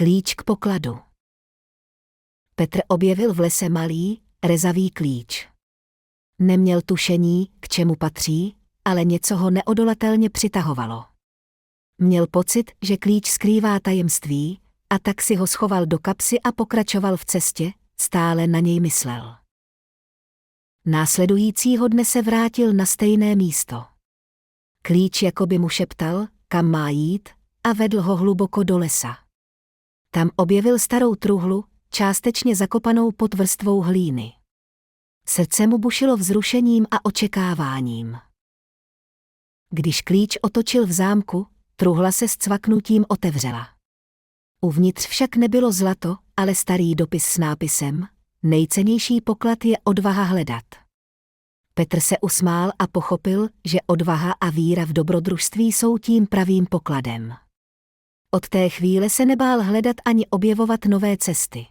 Klíč k pokladu. Petr objevil v lese malý, rezavý klíč. Neměl tušení, k čemu patří, ale něco ho neodolatelně přitahovalo. Měl pocit, že klíč skrývá tajemství, a tak si ho schoval do kapsy a pokračoval v cestě, stále na něj myslel. Následujícího dne se vrátil na stejné místo. Klíč jakoby mu šeptal, kam má jít, a vedl ho hluboko do lesa. Tam objevil starou truhlu, částečně zakopanou pod vrstvou hlíny. Srdce mu bušilo vzrušením a očekáváním. Když klíč otočil v zámku, truhla se s cvaknutím otevřela. Uvnitř však nebylo zlato, ale starý dopis s nápisem: nejcennější poklad je odvaha hledat. Petr se usmál a pochopil, že odvaha a víra v dobrodružství jsou tím pravým pokladem. Od té chvíle se nebál hledat ani objevovat nové cesty.